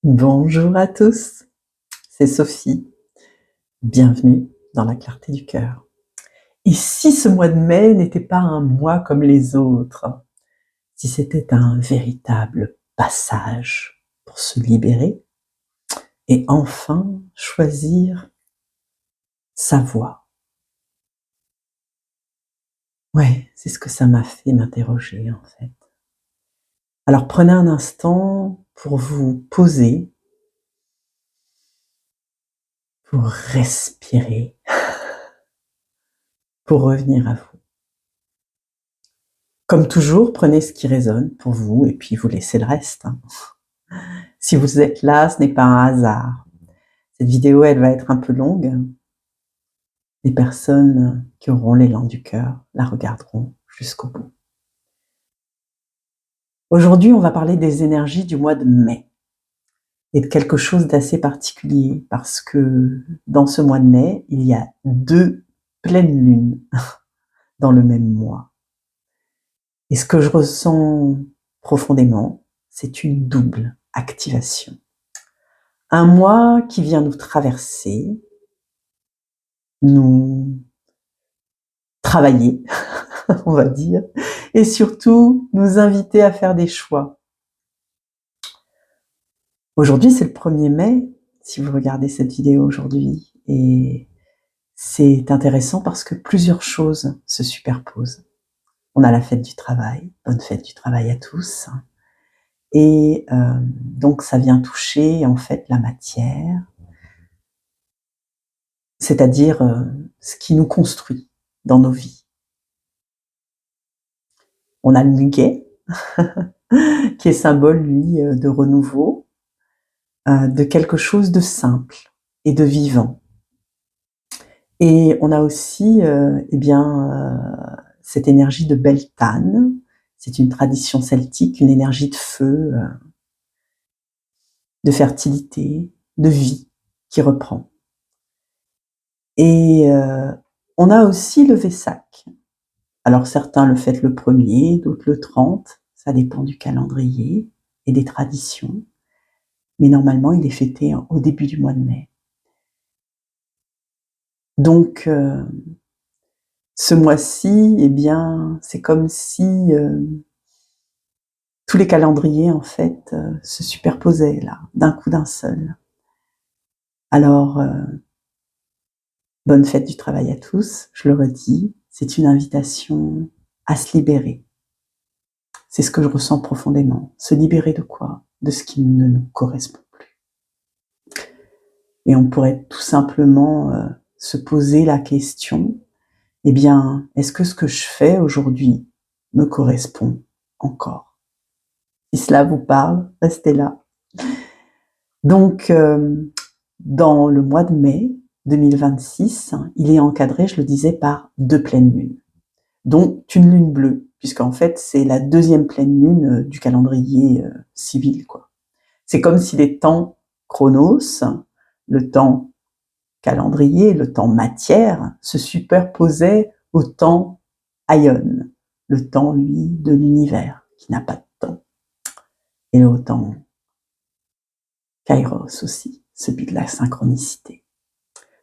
Bonjour à tous, c'est Sophie. Bienvenue dans la clarté du cœur. Et si ce mois de mai n'était pas un mois comme les autres, si c'était un véritable passage pour se libérer et enfin choisir sa voie. Ouais, c'est ce que ça m'a fait m'interroger en fait. Alors prenez un instant pour vous poser, pour respirer, pour revenir à vous. Comme toujours, prenez ce qui résonne pour vous et puis vous laissez le reste. Si vous êtes là, ce n'est pas un hasard. Cette vidéo, elle va être un peu longue. Les personnes qui auront l'élan du cœur la regarderont jusqu'au bout. Aujourd'hui, on va parler des énergies du mois de mai et de quelque chose d'assez particulier parce que dans ce mois de mai, il y a 2 pleines lunes dans le même mois. Et ce que je ressens profondément, c'est une double activation. Un mois qui vient nous traverser, nous travailler, on va dire, et surtout nous inviter à faire des choix. Aujourd'hui, c'est le 1er mai, si vous regardez cette vidéo aujourd'hui, et c'est intéressant parce que plusieurs choses se superposent. On a la fête du travail, bonne fête du travail à tous, et donc ça vient toucher en fait la matière, c'est-à-dire ce qui nous construit dans nos vies. On a le muguet, qui est symbole, lui, de renouveau, de quelque chose de simple et de vivant. Et on a aussi, cette énergie de Beltane. C'est une tradition celtique, une énergie de feu, de fertilité, de vie qui reprend. Et on a aussi le Vesak. Alors certains le fêtent le 1er, d'autres le 30, ça dépend du calendrier et des traditions. Mais normalement, il est fêté au début du mois de mai. Donc, ce mois-ci, eh bien, c'est comme si tous les calendriers, en fait, se superposaient là, d'un coup d'un seul. Alors, bonne fête du travail à tous, je le redis, c'est une invitation à se libérer. C'est ce que je ressens profondément. Se libérer de quoi? De ce qui ne nous correspond plus. Et on pourrait tout simplement se poser la question, eh bien, est-ce que ce que je fais aujourd'hui me correspond encore? Si cela vous parle, restez là. Donc, dans le mois de mai 2026, il est encadré, je le disais, par 2 pleines lunes, dont une lune bleue, puisqu'en fait, c'est la 2e pleine lune du calendrier civil, quoi. C'est comme si les temps chronos, le temps calendrier, le temps matière, se superposaient au temps aion, le temps, lui, de l'univers, qui n'a pas de temps, et au temps kairos aussi, celui de la synchronicité.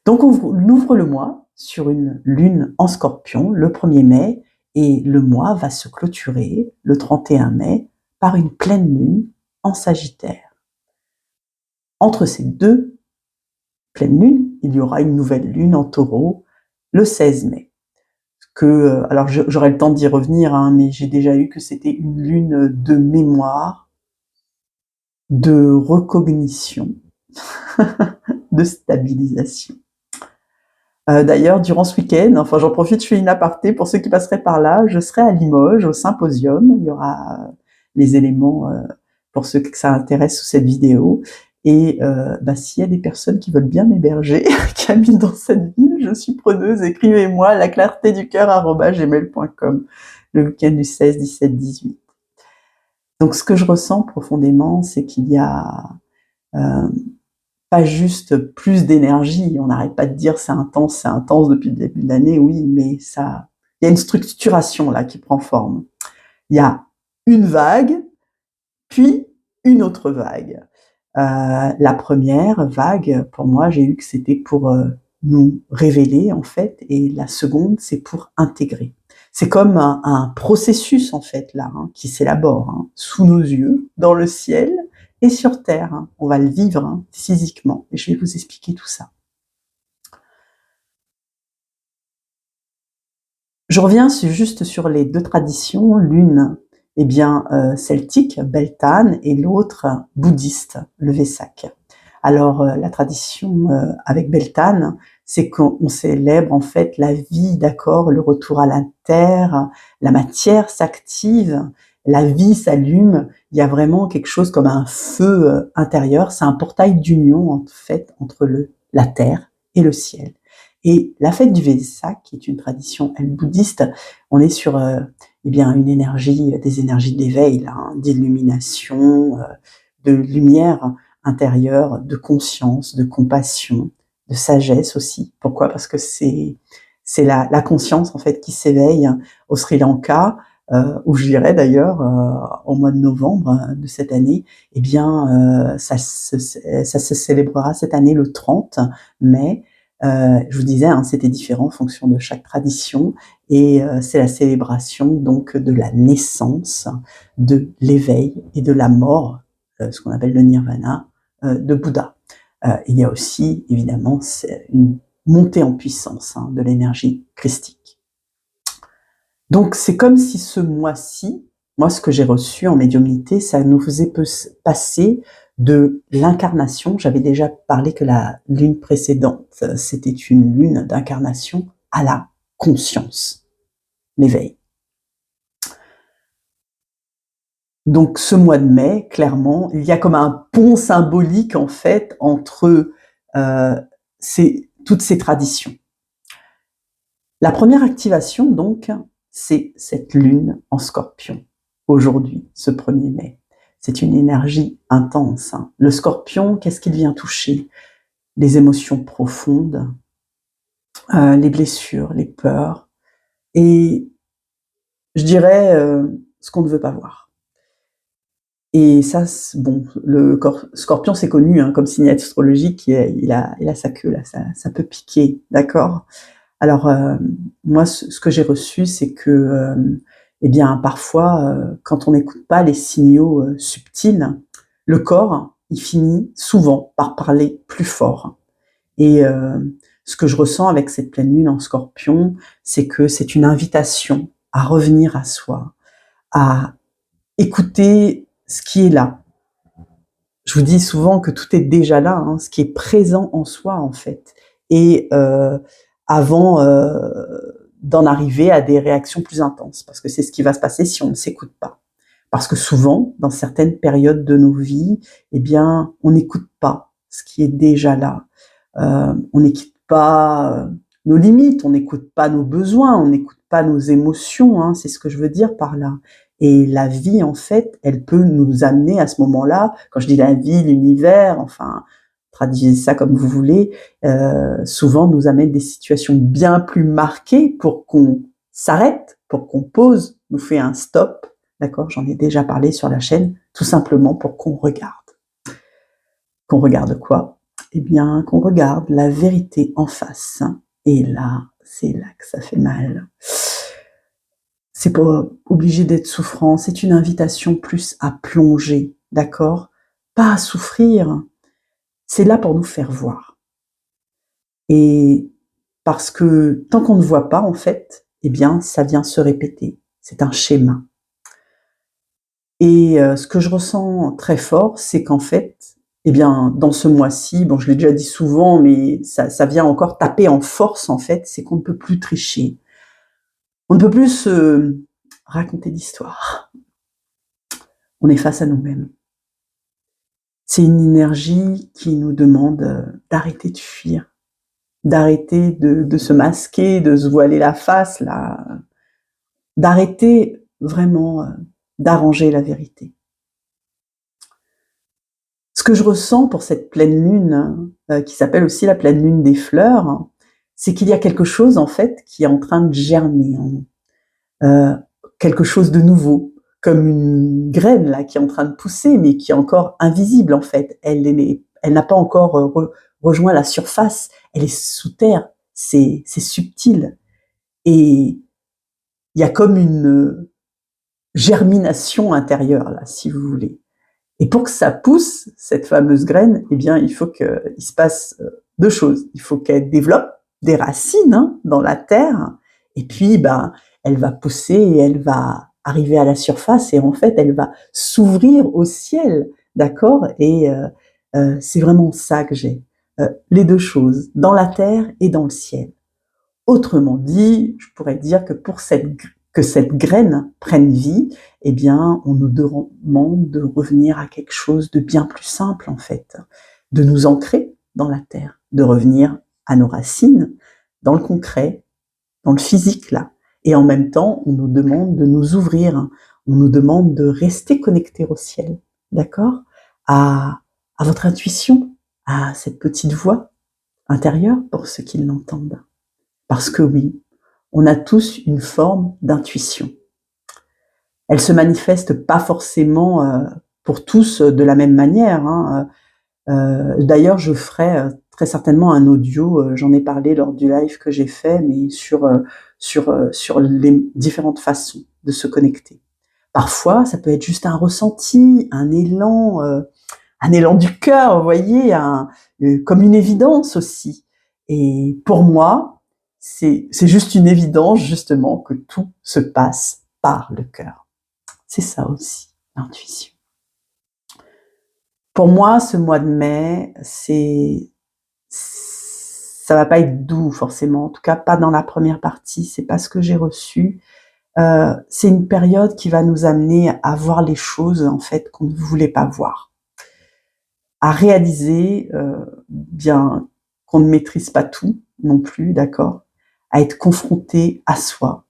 Donc on ouvre le mois sur une lune en Scorpion le 1er mai, et le mois va se clôturer le 31 mai par une pleine lune en Sagittaire. Entre ces 2 pleines lunes, il y aura une nouvelle lune en Taureau le 16 mai. Alors j'aurai le temps d'y revenir, mais j'ai déjà eu que c'était une lune de mémoire, de recognition, de stabilisation. D'ailleurs, durant ce week-end, enfin j'en profite, je fais une aparté pour ceux qui passeraient par là, je serai à Limoges au symposium, il y aura les éléments pour ceux que ça intéresse sous cette vidéo, et s'il y a des personnes qui veulent bien m'héberger, qui habitent dans cette ville, je suis preneuse, écrivez-moi laclartéducoeur@gmail.com, le week-end du 16, 17, 18. Donc ce que je ressens profondément, c'est qu'il y a pas juste plus d'énergie, on n'arrête pas de dire c'est intense depuis le début de l'année, oui, mais ça, il y a une structuration là qui prend forme. Il y a une vague, puis une autre vague. La première vague, pour moi, j'ai eu que c'était pour nous révéler, en fait, et la seconde, c'est pour intégrer. C'est comme un processus, en fait, là, hein, qui s'élabore hein, sous nos yeux, dans le ciel et sur Terre. Hein. On va le vivre hein, physiquement, et je vais vous expliquer tout ça. Je reviens juste sur les deux traditions, l'une eh bien, celtique, Beltane, et l'autre bouddhiste, le Vesak. Alors, la tradition avec Beltane, c'est qu'on célèbre en fait la vie, d'accord, le retour à la terre, la matière s'active, la vie s'allume, il y a vraiment quelque chose comme un feu intérieur, c'est un portail d'union en fait entre la terre et le ciel. Et la fête du Vesak, qui est une tradition elle bouddhiste, on est sur eh bien une énergie, des énergies d'éveil, hein, d'illumination, de lumière intérieure, de conscience, de compassion, de sagesse aussi. Pourquoi? Parce que c'est la conscience en fait qui s'éveille au Sri Lanka, où j'irai d'ailleurs au mois de novembre de cette année. Eh bien, ça se célébrera cette année le 30 mai. Je vous disais, hein, c'était différent en fonction de chaque tradition, et c'est la célébration donc de la naissance, de l'éveil et de la mort, ce qu'on appelle le nirvana, de Bouddha. Il y a aussi évidemment une montée en puissance hein, de l'énergie christique. Donc c'est comme si ce mois-ci, moi ce que j'ai reçu en médiumnité, ça nous faisait passer de l'incarnation, j'avais déjà parlé que la lune précédente, c'était une lune d'incarnation, à la conscience, l'éveil. Donc ce mois de mai, clairement, il y a comme un pont symbolique en fait entre toutes ces traditions. La première activation donc, c'est cette lune en Scorpion, aujourd'hui, ce 1er mai. C'est une énergie intense. Hein. Le Scorpion, qu'est-ce qu'il vient toucher? Les émotions profondes, les blessures, les peurs, et je dirais ce qu'on ne veut pas voir. Et ça, bon, le Scorpion, c'est connu hein, comme signe astrologique, il a sa queue là, ça peut piquer, d'accord? Alors moi, ce que j'ai reçu, c'est que, eh bien, parfois, quand on n'écoute pas les signaux subtils, le corps, il finit souvent par parler plus fort. Et ce que je ressens avec cette pleine lune en Scorpion, c'est que c'est une invitation à revenir à soi, à écouter ce qui est là. Je vous dis souvent que tout est déjà là, hein, ce qui est présent en soi en fait. Et avant d'en arriver à des réactions plus intenses, parce que c'est ce qui va se passer si on ne s'écoute pas. Parce que souvent, dans certaines périodes de nos vies, eh bien, on n'écoute pas ce qui est déjà là. On n'écoute pas nos limites, on n'écoute pas nos besoins, on n'écoute pas nos émotions, hein, c'est ce que je veux dire par là. Et la vie, en fait, elle peut nous amener à ce moment-là, quand je dis la vie, l'univers, enfin, traduisez ça comme vous voulez, souvent nous amène des situations bien plus marquées pour qu'on s'arrête, pour qu'on pose, nous fait un stop, d'accord? J'en ai déjà parlé sur la chaîne, tout simplement pour qu'on regarde. Qu'on regarde quoi? Eh bien, qu'on regarde la vérité en face. Et là, c'est là que ça fait mal. C'est pas obligé d'être souffrant, c'est une invitation plus à plonger, d'accord? Pas à souffrir. C'est là pour nous faire voir. Et parce que tant qu'on ne voit pas, en fait, eh bien, ça vient se répéter. C'est un schéma. Et ce que je ressens très fort, c'est qu'en fait, eh bien, dans ce mois-ci, bon, je l'ai déjà dit souvent, mais ça vient encore taper en force, en fait, c'est qu'on ne peut plus tricher. On ne peut plus se raconter d'histoire. On est face à nous-mêmes. C'est une énergie qui nous demande d'arrêter de fuir, d'arrêter de se masquer, de se voiler la face, là, d'arrêter vraiment d'arranger la vérité. Ce que je ressens pour cette pleine lune, qui s'appelle aussi la pleine lune des fleurs, c'est qu'il y a quelque chose en fait qui est en train de germer en nous, quelque chose de nouveau, comme une graine là qui est en train de pousser, mais qui est encore invisible en fait. Elle n'a pas encore rejoint la surface. Elle est sous terre. C'est subtil. Et il y a comme une germination intérieure là, si vous voulez. Et pour que ça pousse, cette fameuse graine, eh bien, il faut qu'il se passe deux choses. Il faut qu'elle développe des racines dans la terre, et puis elle va pousser et elle va arriver à la surface, et en fait, elle va s'ouvrir au ciel, d'accord. Et c'est vraiment ça que j'ai. Les deux choses, dans la terre et dans le ciel. Autrement dit, je pourrais dire que pour que cette graine prenne vie, eh bien, on nous demande de revenir à quelque chose de bien plus simple, en fait, de nous ancrer dans la terre, de revenir à nos racines, dans le concret, dans le physique, là. Et en même temps, on nous demande de nous ouvrir, on nous demande de rester connectés au ciel, d'accord, à votre intuition, à cette petite voix intérieure pour ceux qui l'entendent. Parce que oui, on a tous une forme d'intuition. Elle se manifeste pas forcément pour tous de la même manière. D'ailleurs, je ferai très certainement un audio, j'en ai parlé lors du live que j'ai fait, mais sur les différentes façons de se connecter. Parfois, ça peut être juste un ressenti, un élan du cœur, vous voyez, comme une évidence aussi. Et pour moi, c'est juste une évidence, justement, que tout se passe par le cœur. C'est ça aussi, l'intuition. Pour moi, ce mois de mai, ça va pas être doux, forcément. En tout cas, pas dans la première partie. C'est pas ce que j'ai reçu. C'est une période qui va nous amener à voir les choses, en fait, qu'on ne voulait pas voir. À réaliser bien qu'on ne maîtrise pas tout non plus, d'accord, à être confronté à soi,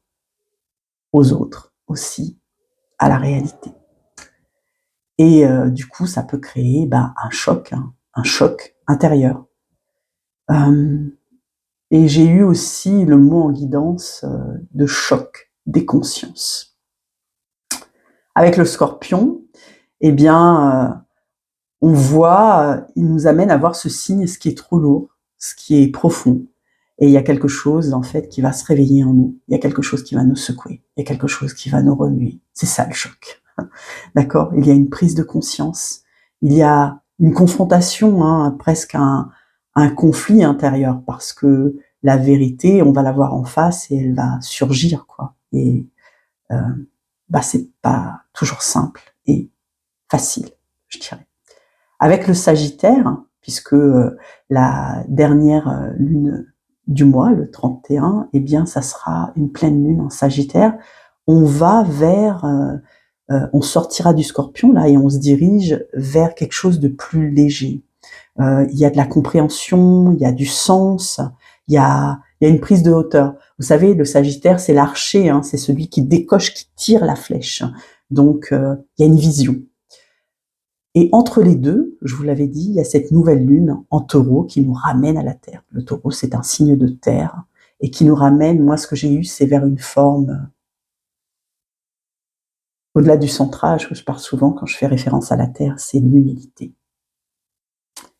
aux autres aussi, à la réalité. Et du coup, ça peut créer un choc intérieur. Et j'ai eu aussi le mot en guidance de choc des consciences. Avec le scorpion, eh bien, on voit, il nous amène à voir ce signe, ce qui est trop lourd, ce qui est profond. Et il y a quelque chose, en fait, qui va se réveiller en nous. Il y a quelque chose qui va nous secouer. Il y a quelque chose qui va nous remuer. C'est ça, le choc. D'accord? Il y a une prise de conscience. Il y a une confrontation, presque un conflit intérieur, parce que la vérité, on va la voir en face et elle va surgir, quoi. Et c'est pas toujours simple et facile, je dirais. Avec le Sagittaire, puisque la dernière lune du mois, le 31, eh bien, ça sera une pleine lune en Sagittaire. On va on sortira du Scorpion là et on se dirige vers quelque chose de plus léger. Il y a de la compréhension, il y a du sens, il y a une prise de hauteur. Vous savez, le Sagittaire, c'est l'archer, c'est celui qui décoche, qui tire la flèche. Donc, il y a une vision. Et entre les deux, je vous l'avais dit, il y a cette nouvelle lune en Taureau qui nous ramène à la Terre. Le Taureau, c'est un signe de terre et qui nous ramène, moi, ce que j'ai eu, c'est vers une forme au-delà du centrage, que je parle souvent quand je fais référence à la Terre, c'est l'humilité.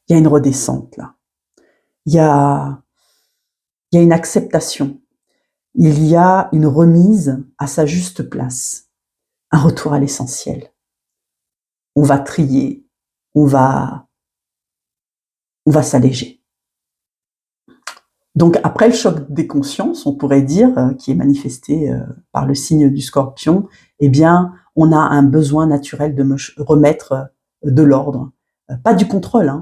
Il y a une redescente, là. Il y a une acceptation. Il y a une remise à sa juste place. Un retour à l'essentiel. On va trier. On va s'alléger. Donc après le choc des consciences, on pourrait dire, qui est manifesté par le signe du Scorpion, eh bien, on a un besoin naturel de remettre de l'ordre, pas du contrôle,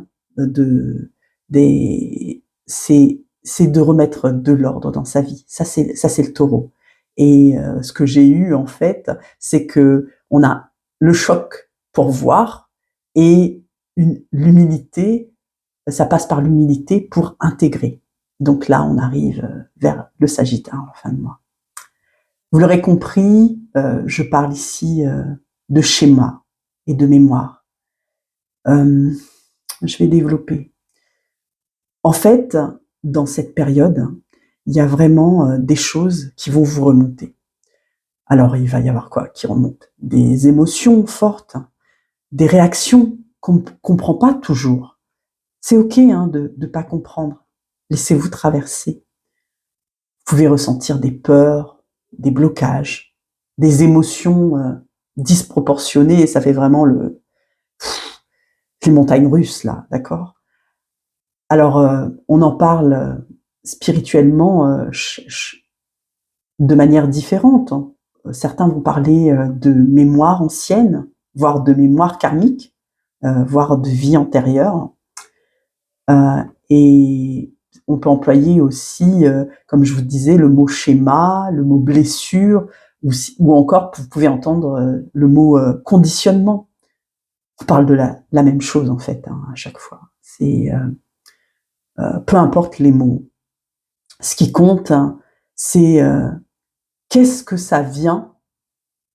c'est de remettre de l'ordre dans sa vie. Ça c'est le Taureau. Et ce que j'ai eu en fait, c'est que on a le choc pour voir et l'humilité. Ça passe par l'humilité pour intégrer. Donc là, on arrive vers le Sagittaire en fin de mois. Vous l'aurez compris, je parle ici de schéma et de mémoire. Je vais développer. En fait, dans cette période, il y a vraiment des choses qui vont vous remonter. Alors il va y avoir quoi qui remonte? Des émotions fortes, des réactions qu'on ne comprend pas toujours. C'est OK hein, de ne pas comprendre. Laissez-vous traverser. Vous pouvez ressentir des peurs, des blocages, des émotions disproportionnées, et ça fait vraiment les montagnes russes là, d'accord? Alors on en parle spirituellement de manière différente. Certains vont parler de mémoire ancienne, voire de mémoire karmique, voire de vie antérieure. Et on peut employer aussi, comme je vous disais, le mot schéma, le mot blessure, ou encore vous pouvez entendre le mot conditionnement. On parle de la même chose en fait hein, à chaque fois. C'est peu importe les mots. Ce qui compte, hein, c'est qu'est-ce que ça vient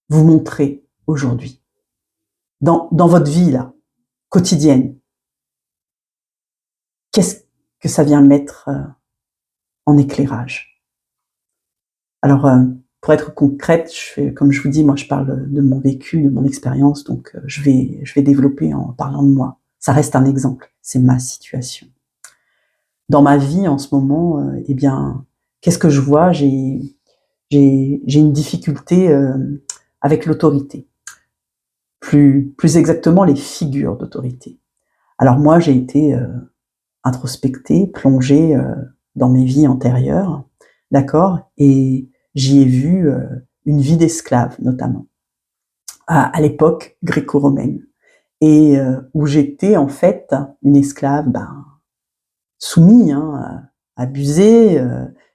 vous montrer aujourd'hui dans votre vie là, quotidienne. Qu'est-ce que ça vient mettre en éclairage? Alors, pour être concrète, comme je vous dis, moi je parle de mon vécu, de mon expérience, donc je vais développer en parlant de moi. Ça reste un exemple, c'est ma situation. Dans ma vie en ce moment, eh bien, qu'est-ce que je vois? J'ai une difficulté avec l'autorité. Plus exactement les figures d'autorité. Alors moi, j'ai été introspectée, plongée dans mes vies antérieures, d'accord? Et j'y ai vu une vie d'esclave, notamment, à l'époque gréco-romaine, et où j'étais en fait une esclave soumise, hein, abusée.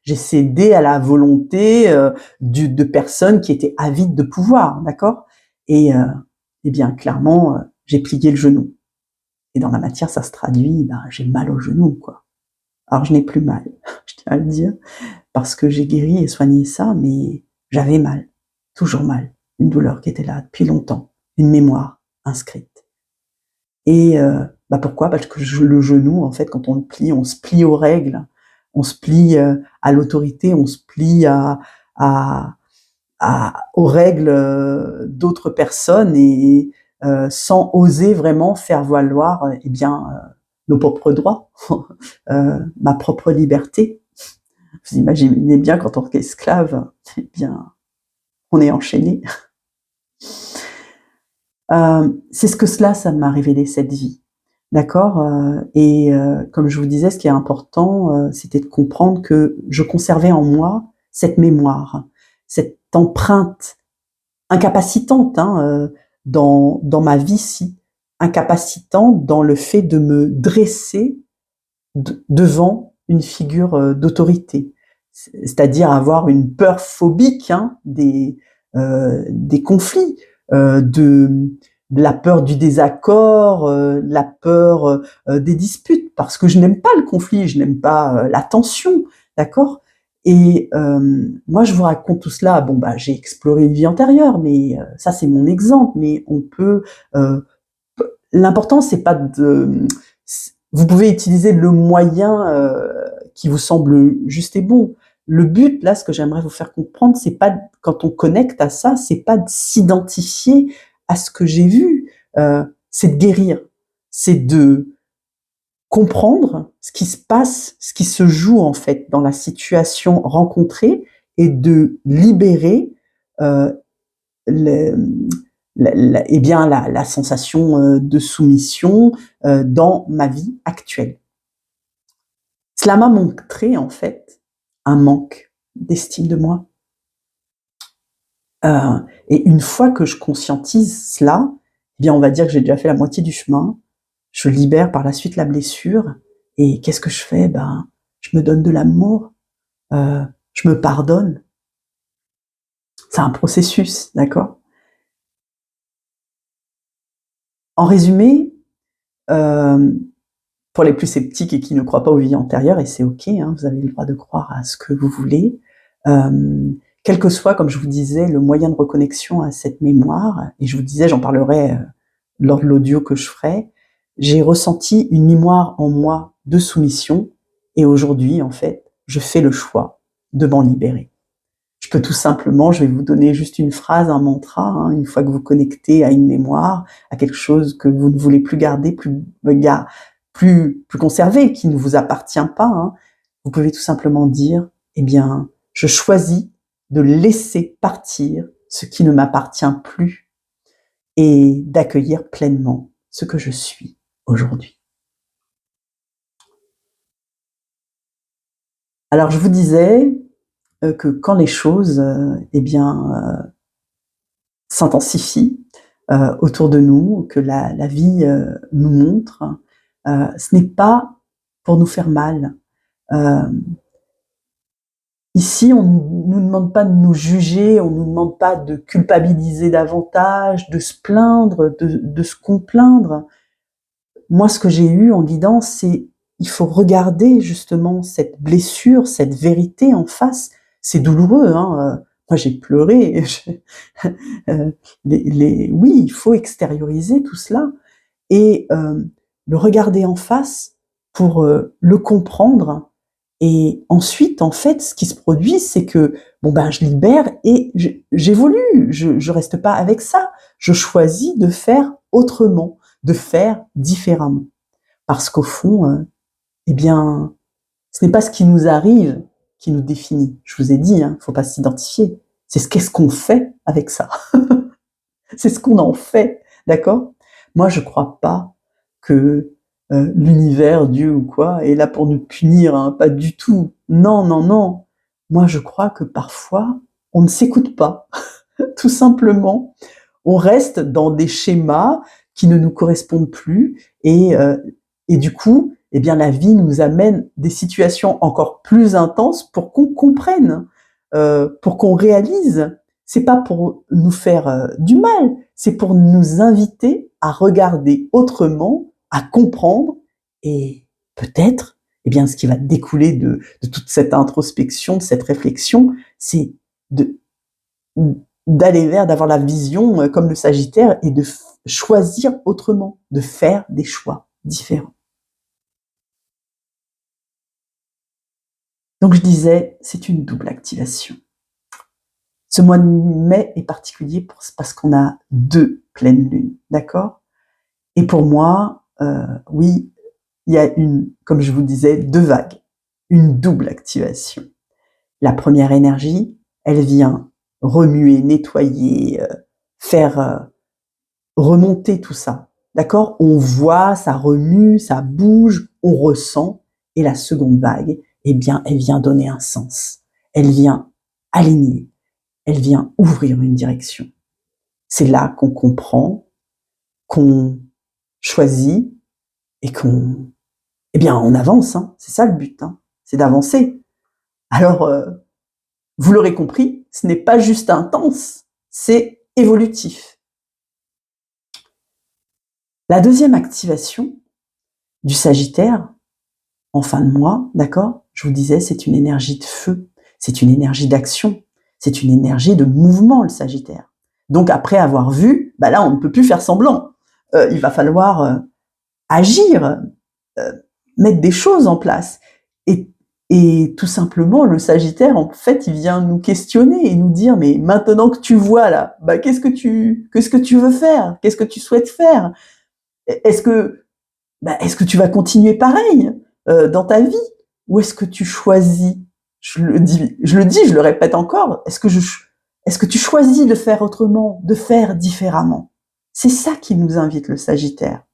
J'ai cédé à la volonté de personnes qui étaient avides de pouvoir, d'accord? Et eh bien, clairement, j'ai plié le genou. Et dans la matière, ça se traduit, j'ai mal au genou, quoi. Alors je n'ai plus mal, je tiens à le dire, parce que j'ai guéri et soigné ça, mais j'avais mal, toujours mal. Une douleur qui était là depuis longtemps, une mémoire inscrite. Et pourquoi? Parce que le genou, en fait, quand on le plie, on se plie aux règles, on se plie à l'autorité, on se plie à aux règles d'autres personnes, et sans oser vraiment faire valoir eh bien nos propres droits, ma propre liberté. Vous imaginez bien qu'en tant qu'esclave, eh bien, on est enchaîné. C'est ce que ça m'a révélé, cette vie. D'accord? Et comme je vous disais, ce qui est important, c'était de comprendre que je conservais en moi cette mémoire, cette empreinte incapacitante hein, dans ma vie-ci, incapacitante dans le fait de me dresser devant une figure d'autorité. C'est-à-dire avoir une peur phobique hein, des conflits, de la peur du désaccord, la peur des disputes, parce que je n'aime pas le conflit, je n'aime pas la tension, d'accord? Et moi, je vous raconte tout cela. Bon, j'ai exploré une vie antérieure, mais ça, c'est mon exemple. Mais on peut. L'important, c'est pas de. Vous pouvez utiliser le moyen qui vous semble juste et bon. Le but, là, ce que j'aimerais vous faire comprendre, c'est pas quand on connecte à ça, c'est pas de s'identifier à ce que j'ai vu. C'est de guérir, c'est de comprendre ce qui se passe, ce qui se joue en fait dans la situation rencontrée, et de libérer le, eh bien la sensation de soumission dans ma vie actuelle. Cela m'a montré en fait un manque d'estime de moi. Et une fois que je conscientise cela, eh bien on va dire que j'ai déjà fait la moitié du chemin. Je libère par la suite la blessure. Et qu'est-ce que je fais? Je me donne de l'amour, je me pardonne. C'est un processus, d'accord? En résumé, pour les plus sceptiques et qui ne croient pas aux vies antérieures, et c'est OK, hein, vous avez le droit de croire à ce que vous voulez, quel que soit, comme je vous disais, le moyen de reconnexion à cette mémoire, et je vous disais, j'en parlerai lors de l'audio que je ferai, j'ai ressenti une mémoire en moi de soumission, et aujourd'hui, en fait, je fais le choix de m'en libérer. Je peux tout simplement, je vais vous donner juste une phrase, un mantra, hein, une fois que vous connectez à une mémoire, à quelque chose que vous ne voulez plus garder, plus conserver, qui ne vous appartient pas, hein, vous pouvez tout simplement dire, eh bien, je choisis de laisser partir ce qui ne m'appartient plus et d'accueillir pleinement ce que je suis aujourd'hui. Alors, je vous disais que quand les choses, s'intensifient autour de nous, que la vie nous montre, ce n'est pas pour nous faire mal. Ici, on ne nous demande pas de nous juger, on ne nous demande pas de culpabiliser davantage, de se plaindre, de se complaindre. Moi, ce que j'ai eu en guidance, c'est il faut regarder justement cette blessure, cette vérité en face. C'est douloureux, hein. Moi, j'ai pleuré. Oui, il faut extérioriser tout cela et le regarder en face pour le comprendre. Et ensuite, en fait, ce qui se produit, c'est que je libère et j'évolue. Je reste pas avec ça. Je choisis de faire autrement, de faire différemment. Parce qu'au fond, ce n'est pas ce qui nous arrive qui nous définit. Je vous ai dit, hein, faut pas s'identifier. C'est qu'est-ce qu'on fait avec ça. C'est ce qu'on en fait, d'accord? Moi, je crois pas que l'univers, Dieu ou quoi, est là pour nous punir, hein, pas du tout. Non, non, non. Moi, je crois que parfois, on ne s'écoute pas, tout simplement. On reste dans des schémas qui ne nous correspondent plus et du coup, la vie nous amène des situations encore plus intenses pour qu'on comprenne, pour qu'on réalise. C'est pas pour nous faire du mal, c'est pour nous inviter à regarder autrement, à comprendre et peut-être, ce qui va découler de toute cette introspection, de cette réflexion, c'est de d'aller vers, d'avoir la vision comme le Sagittaire et de choisir autrement, de faire des choix différents. Donc je disais, c'est une double activation. Ce mois de mai est particulier parce qu'on a 2 pleines lunes, d'accord? Et pour moi, oui, il y a comme je vous disais, 2 vagues, une double activation. La première énergie, elle vient remuer, nettoyer, faire remonter tout ça, d'accord? On voit, ça remue, ça bouge, on ressent. Et la seconde vague, elle vient donner un sens. Elle vient aligner. Elle vient ouvrir une direction. C'est là qu'on comprend, qu'on choisit et on avance, hein. C'est ça le but, hein. C'est d'avancer. Alors, vous l'aurez compris, ce n'est pas juste intense, c'est évolutif. La deuxième activation du Sagittaire, en fin de mois, d'accord? Je vous disais, c'est une énergie de feu, c'est une énergie d'action, c'est une énergie de mouvement, le Sagittaire. Donc après avoir vu, là, on ne peut plus faire semblant. Il va falloir agir, mettre des choses en place. Et tout simplement, le Sagittaire, en fait, il vient nous questionner et nous dire, mais maintenant que tu vois là, qu'est-ce que tu veux faire? Qu'est-ce que tu souhaites faire? Est-ce que tu vas continuer pareil dans ta vie? Ou est-ce que tu choisis, je le dis, je le répète encore, est-ce que tu choisis de faire autrement, de faire différemment? C'est ça qui nous invite le Sagittaire.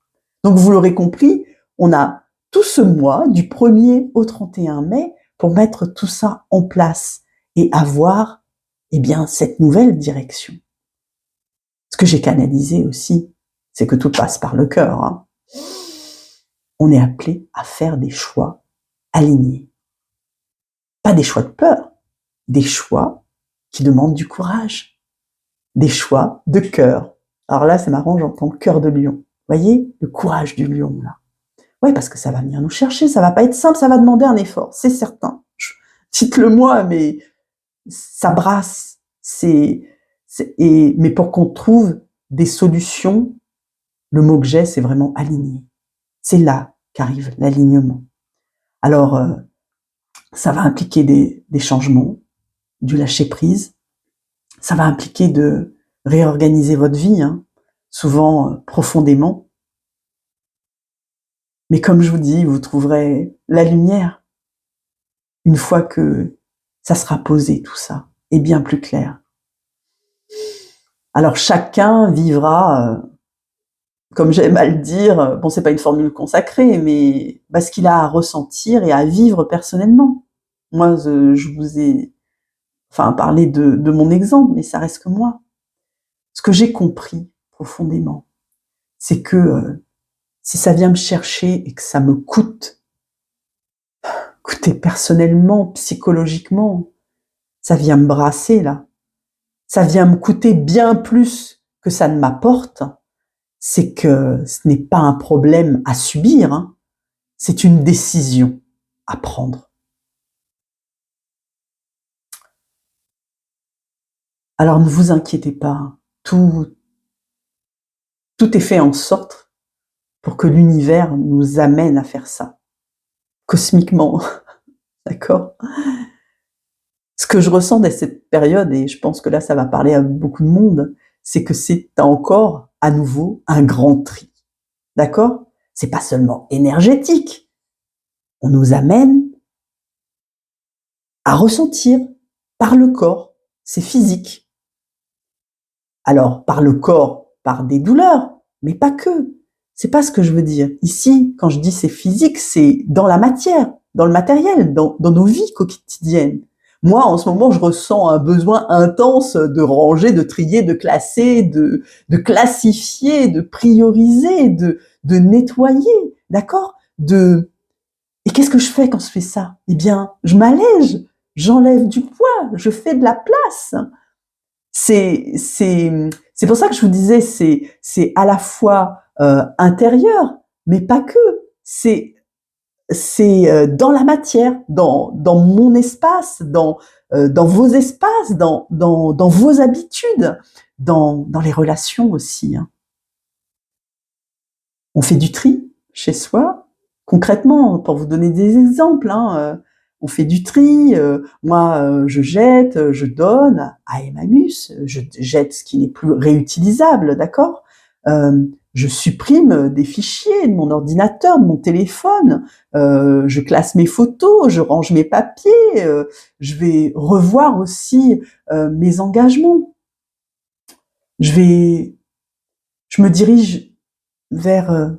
Donc vous l'aurez compris, on a tout ce mois, du 1er au 31 mai, pour mettre tout ça en place et avoir cette nouvelle direction. Ce que j'ai canalisé aussi, c'est que tout passe par le cœur, hein. On est appelé à faire des choix alignés. Pas des choix de peur, des choix qui demandent du courage, des choix de cœur. Alors là, c'est marrant, j'entends cœur de lion. Vous voyez, le courage du lion, là. Ouais, parce que ça va venir nous chercher, ça va pas être simple, ça va demander un effort, c'est certain. Dites-le moi, mais ça brasse. Mais pour qu'on trouve des solutions, le mot que j'ai, c'est vraiment aligner. C'est là qu'arrive l'alignement. Alors, ça va impliquer des changements, du lâcher-prise. Ça va impliquer de réorganiser votre vie, hein, souvent profondément. Mais comme je vous dis, vous trouverez la lumière une fois que ça sera posé, tout ça, et bien plus clair. Alors chacun vivra, comme j'aime à le dire, bon, c'est pas une formule consacrée, mais ce qu'il a à ressentir et à vivre personnellement. Moi, je vous ai parlé de mon exemple, mais ça reste que moi. Ce que j'ai compris profondément, c'est que si ça vient me chercher et que ça me coûter personnellement, psychologiquement, ça vient me brasser là, ça vient me coûter bien plus que ça ne m'apporte, c'est que ce n'est pas un problème à subir, hein, c'est une décision à prendre. Alors ne vous inquiétez pas, tout est fait en sorte pour que l'univers nous amène à faire ça, cosmiquement, d'accord? Ce que je ressens dans cette période, et je pense que là ça va parler à beaucoup de monde, c'est que c'est encore, à nouveau, un grand tri, d'accord? C'est pas seulement énergétique, on nous amène à ressentir par le corps, c'est physique. Alors, par le corps, par des douleurs, mais pas que. C'est pas ce que je veux dire. Ici, quand je dis c'est physique, c'est dans la matière, dans le matériel, dans nos vies quotidiennes. Moi, en ce moment, je ressens un besoin intense de ranger, de trier, de classer, de classifier, de prioriser, de nettoyer, d'accord? Et qu'est-ce que je fais quand je fais ça? Eh bien, je m'allège, j'enlève du poids, je fais de la place. C'est pour ça que je vous disais, c'est à la fois intérieur, mais pas que. C'est dans la matière, dans mon espace, dans vos espaces, dans vos habitudes, dans les relations aussi, hein. On fait du tri chez soi, concrètement, pour vous donner des exemples, hein, on fait du tri, moi, je jette, je donne à Emmaüs, je jette ce qui n'est plus réutilisable, d'accord? Je supprime des fichiers de mon ordinateur, de mon téléphone, je classe mes photos, je range mes papiers, je vais revoir aussi, mes engagements. Je me dirige vers,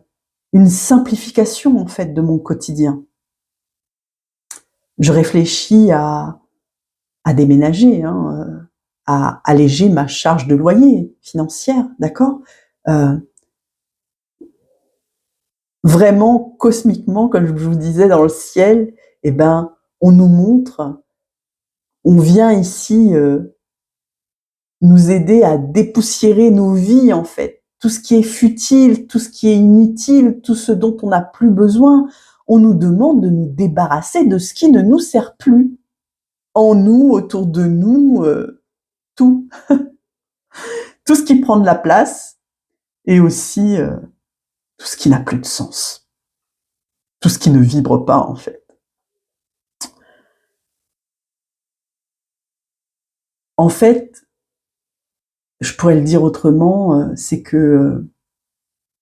une simplification, en fait, de mon quotidien. Je réfléchis à déménager, hein, à alléger ma charge de loyer financière, d'accord? Heu, Vraiment cosmiquement, comme je vous disais, dans le ciel, eh ben, on nous montre, on vient ici, nous aider à dépoussiérer nos vies, en fait. Tout ce qui est futile, tout ce qui est inutile, tout ce dont on n'a plus besoin, on nous demande de nous débarrasser de ce qui ne nous sert plus. En nous, autour de nous, tout. Tout ce qui prend de la place et aussi, tout ce qui n'a plus de sens. Tout ce qui ne vibre pas, en fait. En fait, je pourrais le dire autrement, c'est que,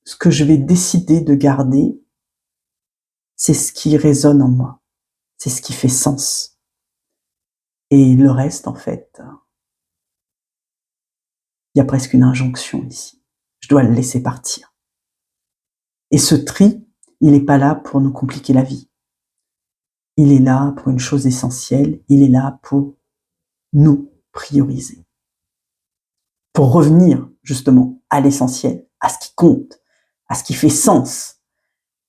ce que je vais décider de garder, c'est ce qui résonne en moi. C'est ce qui fait sens. Et le reste, en fait, il y a presque une injonction ici. Je dois le laisser partir. Et ce tri, il n'est pas là pour nous compliquer la vie. Il est là pour une chose essentielle, il est là pour nous prioriser. Pour revenir justement à l'essentiel, à ce qui compte, à ce qui fait sens,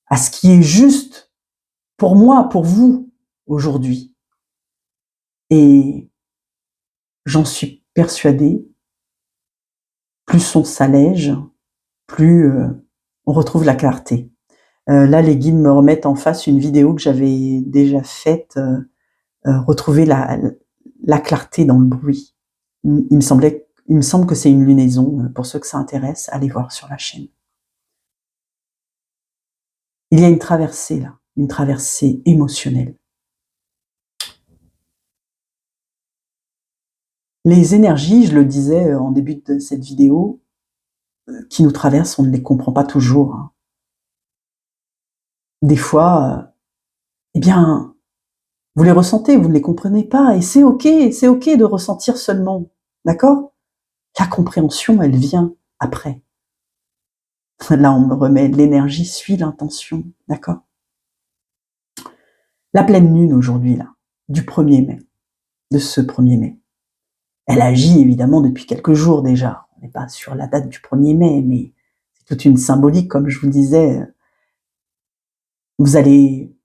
à ce qui est juste pour moi, pour vous, aujourd'hui. Et j'en suis persuadée, plus on s'allège, plus on retrouve la clarté. Là, les guides me remettent en face une vidéo que j'avais déjà faite, retrouver la clarté dans le bruit. Il me semble que c'est une lunaison. Pour ceux que ça intéresse, allez voir sur la chaîne. Il y a une traversée là, une traversée émotionnelle. Les énergies, je le disais en début de cette vidéo, qui nous traversent, on ne les comprend pas toujours, hein. Des fois, eh bien, vous les ressentez, vous ne les comprenez pas et c'est OK de ressentir seulement, d'accord? La compréhension, elle vient après. Là, on me remet l'énergie suit l'intention, d'accord? La pleine lune aujourd'hui, là, du 1er mai, de ce 1er mai, elle agit évidemment depuis quelques jours déjà. On n'est pas sur la date du 1er mai, mais c'est toute une symbolique, comme je vous disais. Vous allez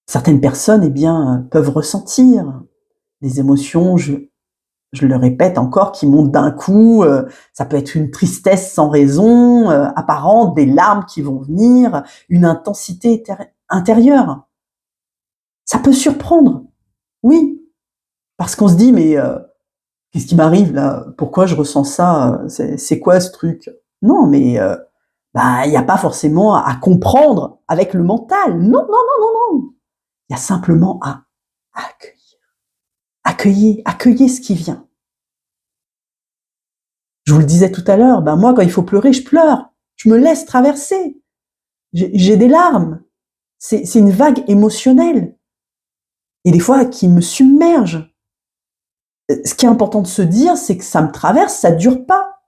certaines personnes, eh bien, peuvent ressentir des émotions, je le répète encore, qui montent d'un coup, ça peut être une tristesse sans raison, apparente, des larmes qui vont venir, une intensité intérieure. Ça peut surprendre, oui, parce qu'on se dit: «Mais qu'est-ce qui m'arrive là? Pourquoi je ressens ça? C'est quoi ce truc?» Non, mais bah, il y a pas forcément à comprendre avec le mental. Non, non, non, non, non. Il y a simplement à accueillir. Accueillez ce qui vient. Je vous le disais tout à l'heure, ben moi, quand il faut pleurer, je pleure. Je me laisse traverser. J'ai des larmes. C'est une vague émotionnelle. Et des fois, qui me submerge. Ce qui est important de se dire, c'est que ça me traverse, ça dure pas.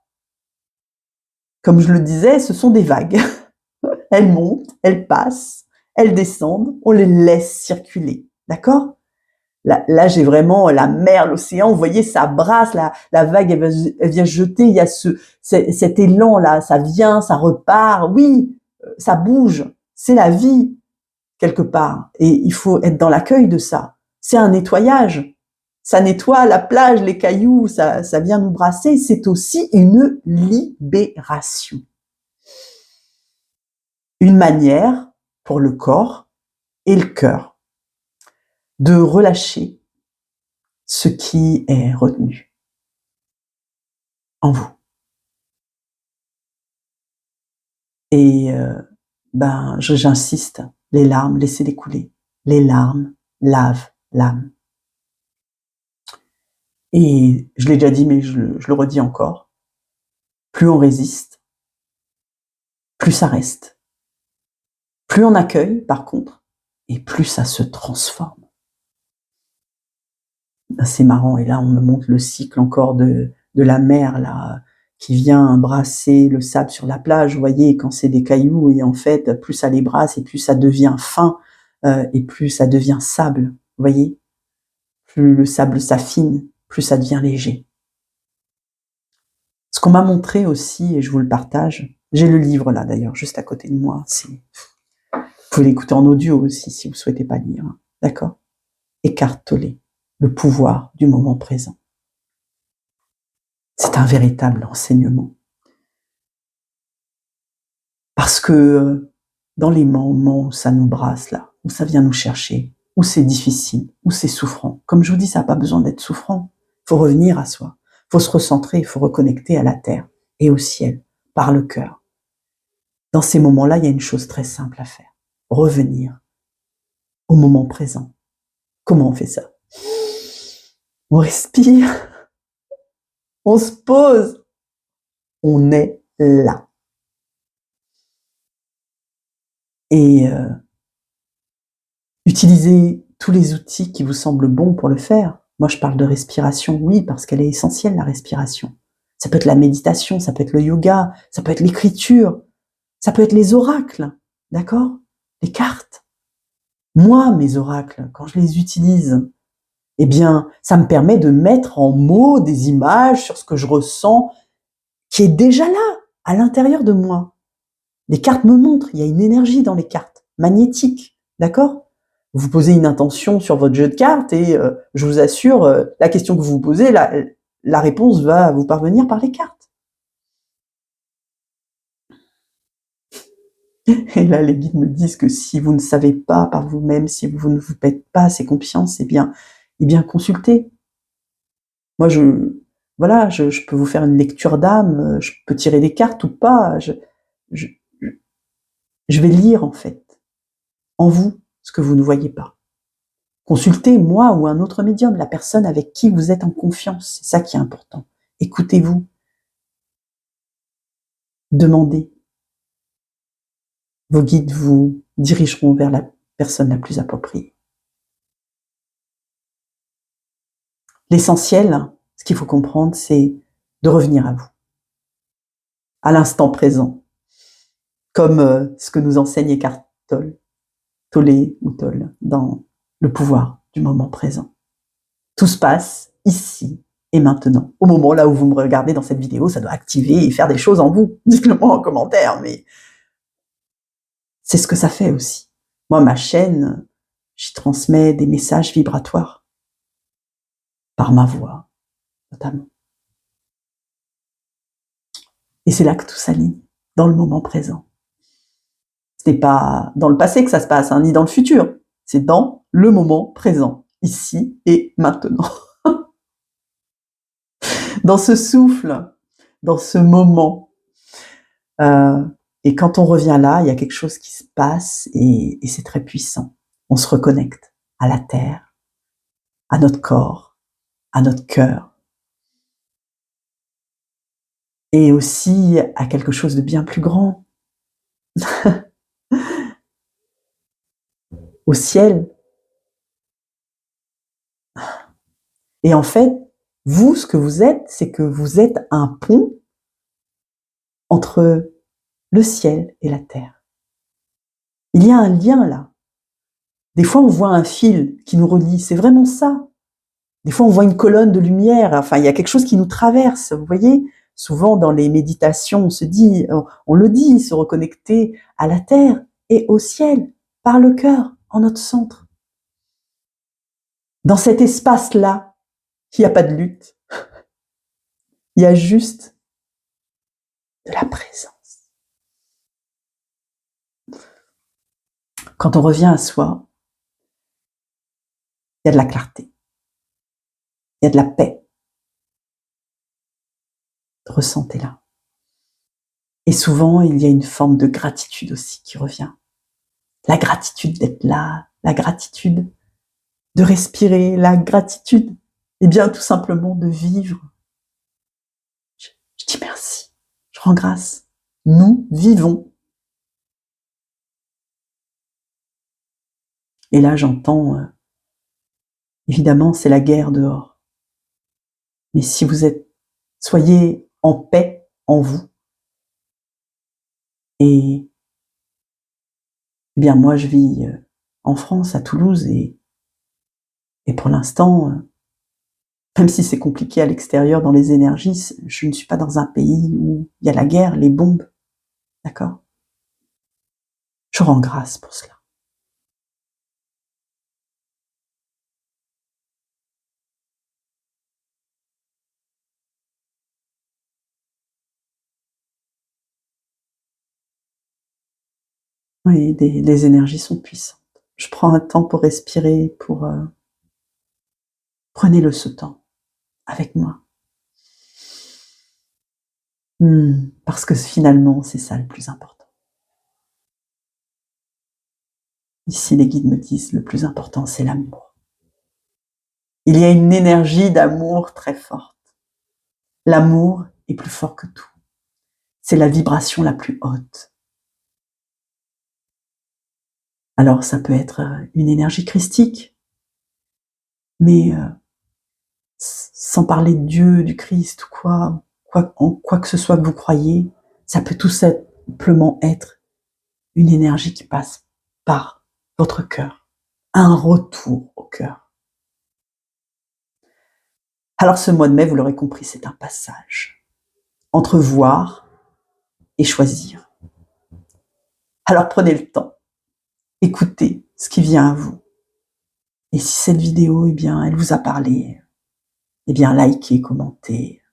Comme je le disais, ce sont des vagues. Elles montent, elles passent, elles descendent, on les laisse circuler. D'accord? Là, j'ai vraiment la mer, l'océan, vous voyez, ça brasse, la vague, elle vient jeter, il y a cet élan-là, ça vient, ça repart, oui, ça bouge, c'est la vie, quelque part. Et il faut être dans l'accueil de ça. C'est un nettoyage. Ça nettoie la plage, les cailloux, ça vient nous brasser. C'est aussi une libération. Une manière pour le corps et le cœur de relâcher ce qui est retenu en vous. Et ben, j'insiste, les larmes, laissez-les couler. Les larmes lavent l'âme. Et je l'ai déjà dit, mais je le redis encore, plus on résiste, plus ça reste. Plus on accueille, par contre, et plus ça se transforme. C'est marrant, et là on me montre le cycle encore de la mer, là, qui vient brasser le sable sur la plage, vous voyez, quand c'est des cailloux, et en fait, plus ça les brasse, et plus ça devient fin, et plus ça devient sable, vous voyez? Plus le sable s'affine, plus ça devient léger. Ce qu'on m'a montré aussi, et je vous le partage, j'ai le livre là d'ailleurs, juste à côté de moi, vous pouvez l'écouter en audio aussi si vous ne souhaitez pas lire, hein. D'accord? Eckhart Tolle, le pouvoir du moment présent. C'est un véritable enseignement. Parce que dans les moments où ça nous brasse là, où ça vient nous chercher, où c'est difficile, où c'est souffrant, comme je vous dis, ça n'a pas besoin d'être souffrant. Il faut revenir à soi, il faut se recentrer, il faut reconnecter à la terre et au ciel, par le cœur. Dans ces moments-là, il y a une chose très simple à faire. Revenir au moment présent. Comment on fait ça? On respire, on se pose, on est là. Et utilisez tous les outils qui vous semblent bons pour le faire. Moi, je parle de respiration, oui, parce qu'elle est essentielle, la respiration. Ça peut être la méditation, ça peut être le yoga, ça peut être l'écriture, ça peut être les oracles, d'accord? Les cartes. Moi, mes oracles, quand je les utilise, eh bien, ça me permet de mettre en mots des images sur ce que je ressens, qui est déjà là, à l'intérieur de moi. Les cartes me montrent, il y a une énergie dans les cartes, magnétique, d'accord? Vous posez une intention sur votre jeu de cartes et je vous assure, la question que vous vous posez, la réponse va vous parvenir par les cartes. Et là, les guides me disent que si vous ne savez pas par vous-même, si vous ne vous faites pas assez confiance, eh bien consultez. Moi, voilà, je peux vous faire une lecture d'âme, je peux tirer des cartes ou pas. Je, je vais lire en fait en vous ce que vous ne voyez pas. Consultez moi ou un autre médium, la personne avec qui vous êtes en confiance. C'est ça qui est important. Écoutez-vous. Demandez. Vos guides vous dirigeront vers la personne la plus appropriée. L'essentiel, ce qu'il faut comprendre, c'est de revenir à vous, à l'instant présent, comme ce que nous enseigne Eckhart Tolle, dans Le pouvoir du moment présent. Tout se passe ici et maintenant. Au moment là où vous me regardez dans cette vidéo, ça doit activer et faire des choses en vous. Dites-le moi en commentaire, mais c'est ce que ça fait aussi. Moi, ma chaîne, j'y transmets des messages vibratoires par ma voix, notamment. Et c'est là que tout s'aligne, dans le moment présent. Ce n'est pas dans le passé que ça se passe, hein, ni dans le futur. C'est dans le moment présent, ici et maintenant. Dans ce souffle, dans ce moment. Et quand on revient là, il y a quelque chose qui se passe et c'est très puissant. On se reconnecte à la terre, à notre corps, à notre cœur. Et aussi à quelque chose de bien plus grand. Au ciel. Et en fait, vous, ce que vous êtes, c'est que vous êtes un pont entre le ciel et la terre. Il y a un lien là. Des fois, on voit un fil qui nous relie, c'est vraiment ça. Des fois, on voit une colonne de lumière, enfin, il y a quelque chose qui nous traverse, vous voyez. Souvent, dans les méditations, on se dit, on le dit, se reconnecter à la terre et au ciel, par le cœur, en notre centre. Dans cet espace-là, il n'y a pas de lutte. Il y a juste de la présence. Quand on revient à soi, il y a de la clarté. Il y a de la paix. Ressentez-la. Et souvent, il y a une forme de gratitude aussi qui revient. La gratitude d'être là, la gratitude de respirer, la gratitude, et bien tout simplement de vivre. Je dis merci, je rends grâce. Nous vivons. Et là, j'entends, évidemment, c'est la guerre dehors. Mais si vous êtes, soyez en paix en vous. Et eh bien, moi, je vis en France, à Toulouse, et pour l'instant, même si c'est compliqué à l'extérieur dans les énergies, je ne suis pas dans un pays où il y a la guerre, les bombes, d'accord? Je rends grâce pour cela. Oui, les énergies sont puissantes. Je prends un temps pour respirer, prenez-le ce temps avec moi. Parce que finalement, c'est ça le plus important. Ici, les guides me disent, le plus important, c'est l'amour. Il y a une énergie d'amour très forte. L'amour est plus fort que tout. C'est la vibration la plus haute. Alors, ça peut être une énergie christique, mais sans parler de Dieu, du Christ ou en quoi que ce soit que vous croyez, ça peut tout simplement être une énergie qui passe par votre cœur, un retour au cœur. Alors ce mois de mai, vous l'aurez compris, c'est un passage entre voir et choisir. Alors prenez le temps, écoutez ce qui vient à vous. Et si cette vidéo, eh bien, elle vous a parlé, eh bien, likez, commentez,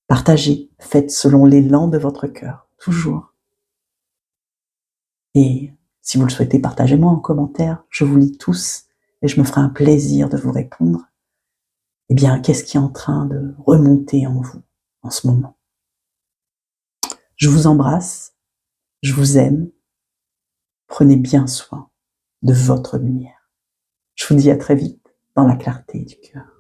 partagez, faites selon l'élan de votre cœur, toujours. Et si vous le souhaitez, partagez-moi en commentaire, je vous lis tous et je me ferai un plaisir de vous répondre. Eh bien, qu'est-ce qui est en train de remonter en vous en ce moment? Je vous embrasse, je vous aime, prenez bien soin de votre lumière. Je vous dis à très vite dans la clarté du cœur.